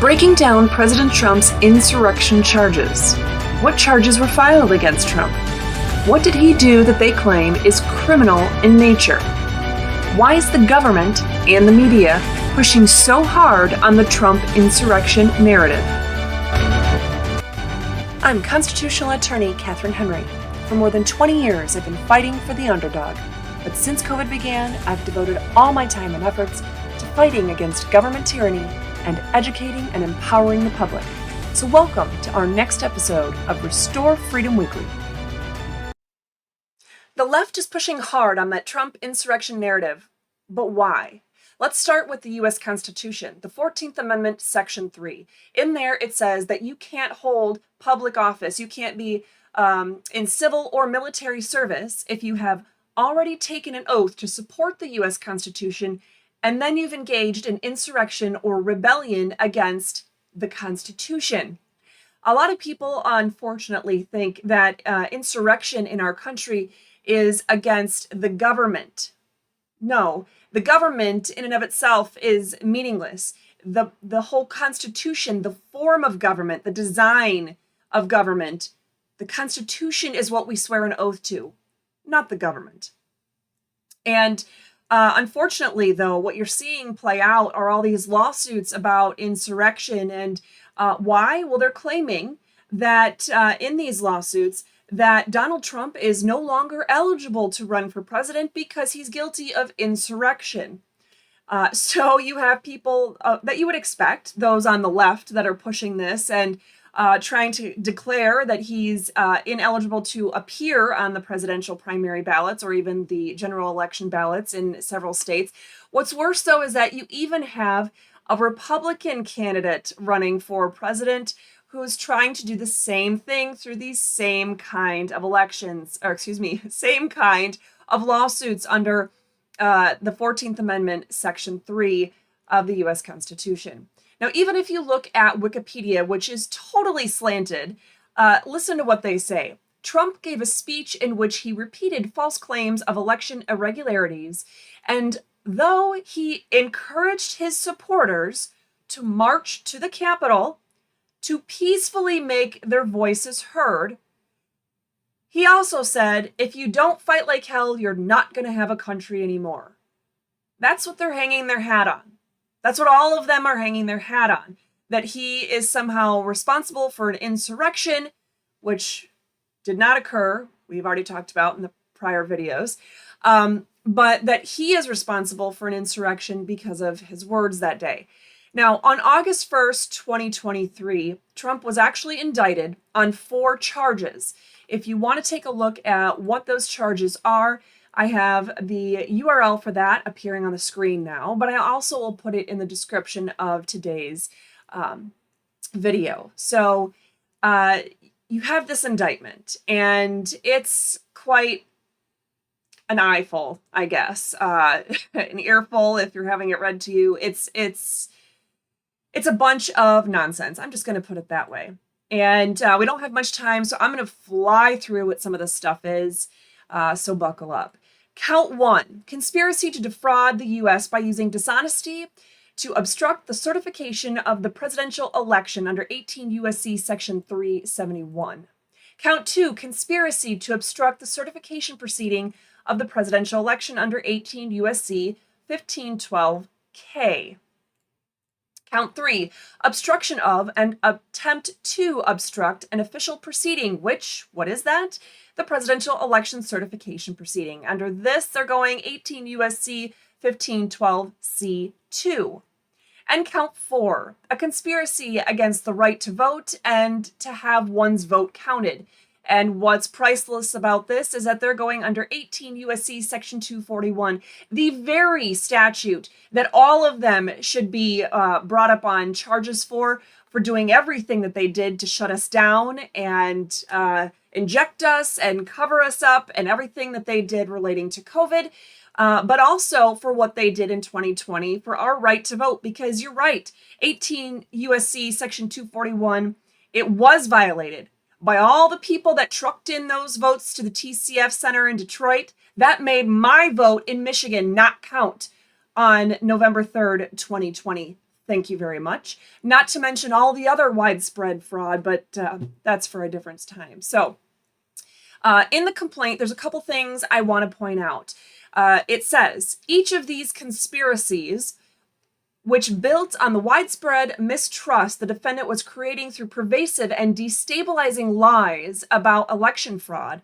Breaking down President Trump's insurrection charges. What charges were filed against Trump? What did he do that they claim is criminal in nature? Why is the government and the media pushing so hard on the Trump insurrection narrative? I'm constitutional attorney Catherine Henry. For more than 20 years, I've been fighting for the underdog. But since COVID began, I've devoted all my time and efforts to fighting against government tyranny and educating and empowering the public. So welcome to our next episode of Restore Freedom Weekly. The left is pushing hard on that Trump insurrection narrative, but why? Let's start with the U.S. Constitution, the 14th Amendment, Section 3. In there, it says that you can't hold public office, you can't be in civil or military service if you have already taken an oath to support the U.S. Constitution and then you've engaged in insurrection or rebellion against the Constitution. A lot of people, unfortunately, think that insurrection in our country is against the government. No, the government in and of itself is meaningless. The whole Constitution, the form of government, the design of government, the Constitution is what we swear an oath to, not the government. And unfortunately, though, what you're seeing play out are all these lawsuits about insurrection. And why? Well, they're claiming that in these lawsuits that Donald Trump is no longer eligible to run for president because he's guilty of insurrection. So you have people that you would expect, those on the left that are pushing this and trying to declare that he's ineligible to appear on the presidential primary ballots or even the general election ballots in several states. What's worse, though, is that you even have a Republican candidate running for president who's trying to do the same thing through these same kind of same kind of lawsuits under the 14th Amendment, Section 3 of the U.S. Constitution. Now, even if you look at Wikipedia, which is totally slanted, listen to what they say. Trump gave a speech in which he repeated false claims of election irregularities, and though he encouraged his supporters to march to the Capitol to peacefully make their voices heard, he also said, if you don't fight like hell, you're not going to have a country anymore. That's what they're hanging their hat on. That's what all of them are hanging their hat on, that he is somehow responsible for an insurrection, which did not occur. We've already talked about in the prior videos, but that he is responsible for an insurrection because of his words that day. Now, on August 1st, 2023, Trump was actually indicted on 4 charges. If you want to take a look at what those charges are, I have the URL for that appearing on the screen now, but I also will put it in the description of today's video. So you have this indictment, and it's quite an eyeful, I guess, an earful if you're having it read to you. It's a bunch of nonsense. I'm just going to put it that way. And we don't have much time, so I'm going to fly through what some of this stuff is, so buckle up. Count 1, conspiracy to defraud the U.S. by using dishonesty to obstruct the certification of the presidential election under 18 U.S.C. Section 371. Count 2, conspiracy to obstruct the certification proceeding of the presidential election under 18 U.S.C. 1512K. Count 3, obstruction of and attempt to obstruct an official proceeding, which, what is that? The presidential election certification proceeding. Under this, they're going 18 U.S.C. 1512C2. And count 4, a conspiracy against the right to vote and to have one's vote counted. And what's priceless about this is that they're going under 18 U.S.C. Section 241, the very statute that all of them should be brought up on charges for doing everything that they did to shut us down and inject us and cover us up and everything that they did relating to COVID, but also for what they did in 2020 for our right to vote. Because you're right, 18 U.S.C. Section 241, it was violated by all the people that trucked in those votes to the TCF Center in Detroit. That made my vote in Michigan not count on November 3rd, 2020. Thank you very much. Not to mention all the other widespread fraud, but that's for a different time. So in the complaint, there's a couple things I want to point out. It says, each of these conspiracies, which built on the widespread mistrust the defendant was creating through pervasive and destabilizing lies about election fraud,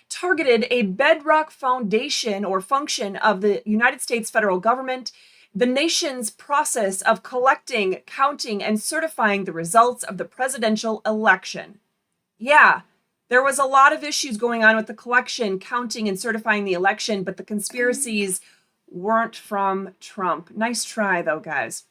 targeted a bedrock foundation or function of the United States federal government, the nation's process of collecting, counting, and certifying the results of the presidential election. Yeah, there was a lot of issues going on with the collection, counting, and certifying the election, but the conspiracies weren't from Trump. Nice try, though, guys.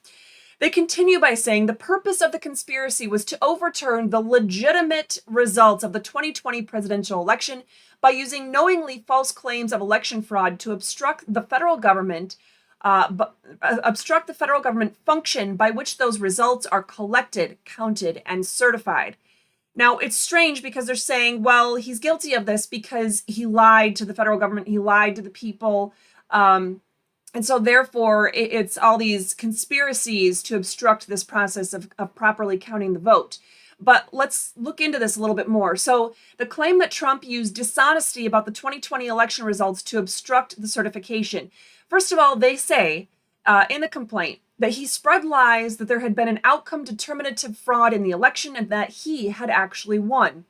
They continue by saying the purpose of the conspiracy was to overturn the legitimate results of the 2020 presidential election by using knowingly false claims of election fraud to obstruct the federal government function by which those results are collected, counted, and certified. Now, it's strange because they're saying, well, he's guilty of this because he lied to the federal government, he lied to the people, and so therefore it's all these conspiracies to obstruct this process of properly counting the vote. But let's look into this a little bit more. So the claim that Trump used dishonesty about the 2020 election results to obstruct the certification. First of all, they say in the complaint that he spread lies that there had been an outcome determinative fraud in the election and that he had actually won.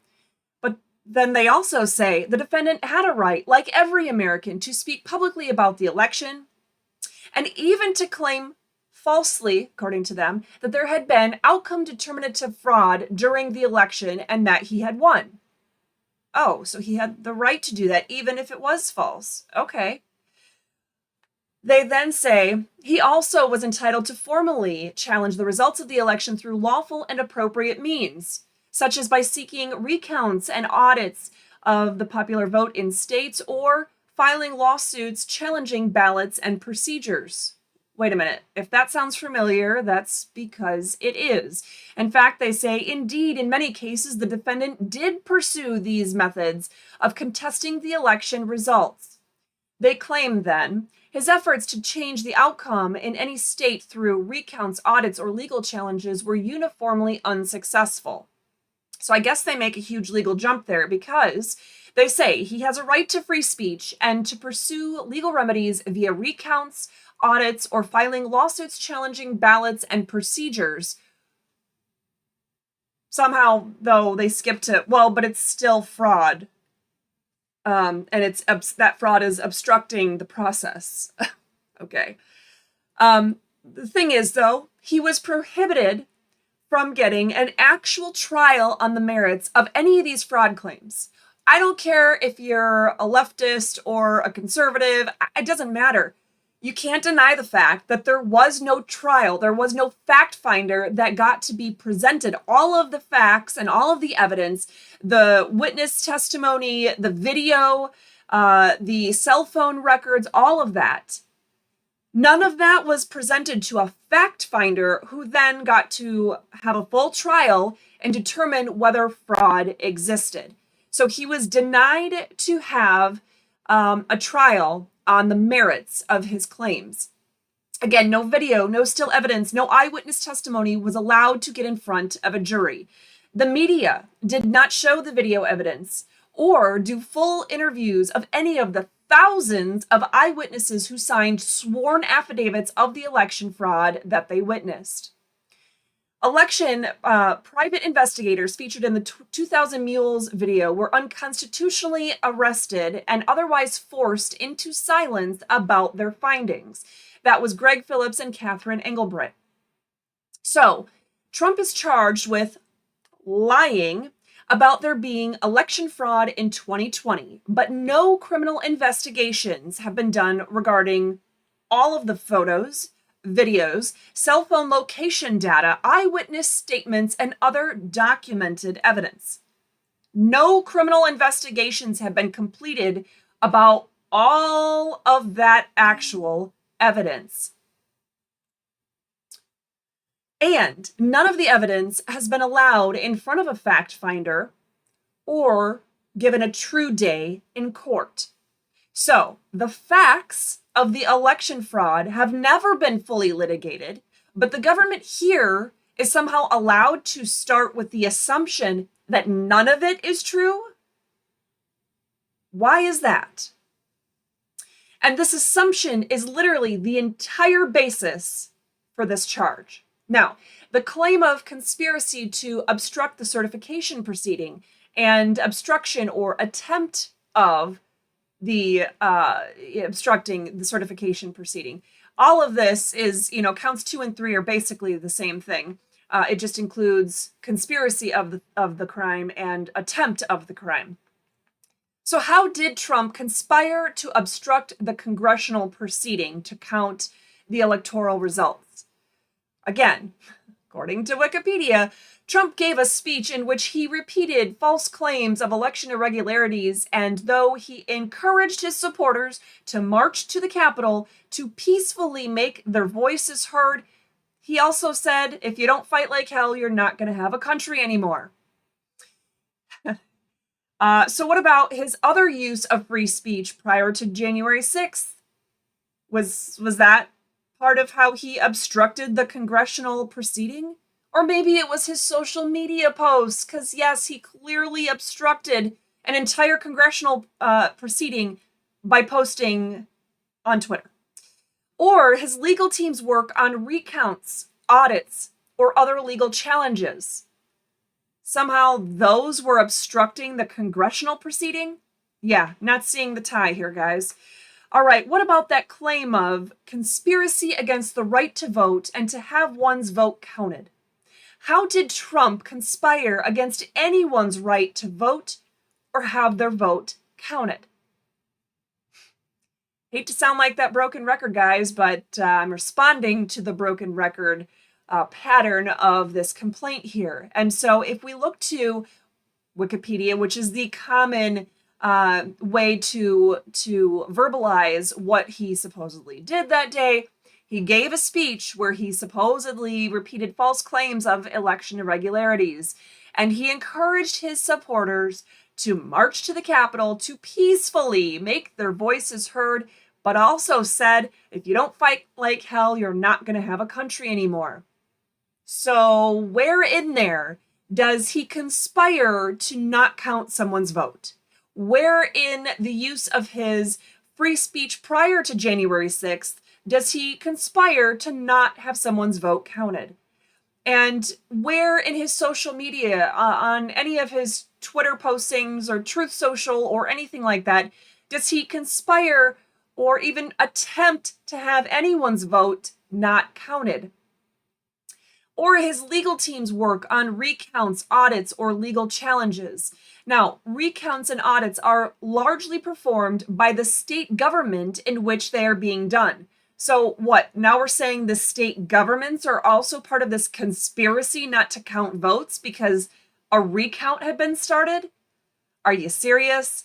But then they also say the defendant had a right, like every American, to speak publicly about the election and even to claim falsely, according to them, that there had been outcome determinative fraud during the election and that he had won. Oh, so he had the right to do that even if it was false. Okay. They then say he also was entitled to formally challenge the results of the election through lawful and appropriate means, such as by seeking recounts and audits of the popular vote in states or filing lawsuits challenging ballots and procedures. Wait a minute. If that sounds familiar, that's because it is. In fact, they say, indeed, in many cases, the defendant did pursue these methods of contesting the election results. They claim, then, his efforts to change the outcome in any state through recounts, audits, or legal challenges were uniformly unsuccessful. So I guess they make a huge legal jump there because they say he has a right to free speech and to pursue legal remedies via recounts, audits, or filing lawsuits challenging ballots and procedures. Somehow, though, they skip to, well, but it's still fraud. And it's that fraud is obstructing the process. Okay. The thing is, though, he was prohibited from getting an actual trial on the merits of any of these fraud claims. I don't care if you're a leftist or a conservative, it doesn't matter. You can't deny the fact that there was no trial, there was no fact finder that got to be presented. All of the facts and all of the evidence, the witness testimony, the video, the cell phone records, all of that. None of that was presented to a fact finder who then got to have a full trial and determine whether fraud existed. So he was denied to have a trial on the merits of his claims. Again, no video, no still evidence, no eyewitness testimony was allowed to get in front of a jury. The media did not show the video evidence or do full interviews of any of the thousands of eyewitnesses who signed sworn affidavits of the election fraud that they witnessed. Election private investigators featured in the 2000 Mules video were unconstitutionally arrested and otherwise forced into silence about their findings. That was Greg Phillips and Catherine Engelbrecht. So, Trump is charged with lying about there being election fraud in 2020, but no criminal investigations have been done regarding all of the photos, videos, cell phone location data, eyewitness statements, and other documented evidence. No criminal investigations have been completed about all of that actual evidence. And none of the evidence has been allowed in front of a fact finder or given a true day in court. So the facts of the election fraud have never been fully litigated, But the government here is somehow allowed to start with the assumption that none of it is true. Why is that? And this assumption is literally the entire basis for this charge. Now, the claim of conspiracy to obstruct the certification proceeding and obstruction or attempt of the obstructing the certification proceeding. All of this is, counts 2 and 3 are basically the same thing. It just includes conspiracy of the crime and attempt of the crime. So how did Trump conspire to obstruct the congressional proceeding to count the electoral results? Again, according to Wikipedia, Trump gave a speech in which he repeated false claims of election irregularities, and though he encouraged his supporters to march to the Capitol to peacefully make their voices heard, he also said, if you don't fight like hell, you're not going to have a country anymore. So what about his other use of free speech prior to January 6th? Was that part of how he obstructed the congressional proceeding? Or maybe it was his social media posts, because yes, he clearly obstructed an entire congressional proceeding by posting on Twitter. Or his legal team's work on recounts, audits, or other legal challenges. Somehow those were obstructing the congressional proceeding? Yeah, not seeing the tie here, guys. All right, what about that claim of conspiracy against the right to vote and to have one's vote counted? How did Trump conspire against anyone's right to vote or have their vote counted? Hate to sound like that broken record, guys, but I'm responding to the broken record pattern of this complaint here. And so if we look to Wikipedia, which is the common way to verbalize what he supposedly did that day, he gave a speech where he supposedly repeated false claims of election irregularities, and he encouraged his supporters to march to the Capitol to peacefully make their voices heard, but also said, if you don't fight like hell, you're not going to have a country anymore. So where in there does he conspire to not count someone's vote? Where in the use of his free speech prior to January 6th does he conspire to not have someone's vote counted? And where in his social media, on any of his Twitter postings or Truth Social or anything like that, does he conspire or even attempt to have anyone's vote not counted? Or his legal team's work on recounts, audits, or legal challenges. Now, recounts and audits are largely performed by the state government in which they are being done. So what, now we're saying the state governments are also part of this conspiracy not to count votes because a recount had been started? Are you serious?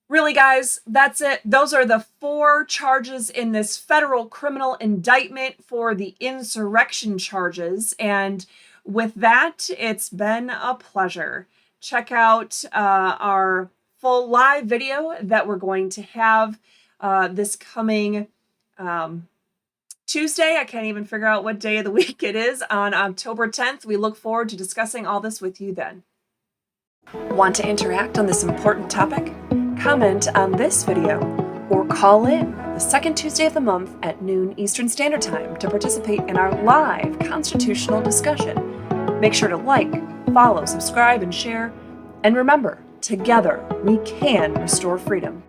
Really, guys, that's it. Those are the 4 charges in this federal criminal indictment for the insurrection charges. And with that, it's been a pleasure. Check out our full live video that we're going to have this coming Tuesday. I can't even figure out what day of the week it is, on October 10th. We look forward to discussing all this with you then. Want to interact on this important topic? Comment on this video or call in the second Tuesday of the month at noon Eastern Standard Time to participate in our live constitutional discussion. Make sure to like, follow, subscribe, and share. And remember, together we can restore freedom.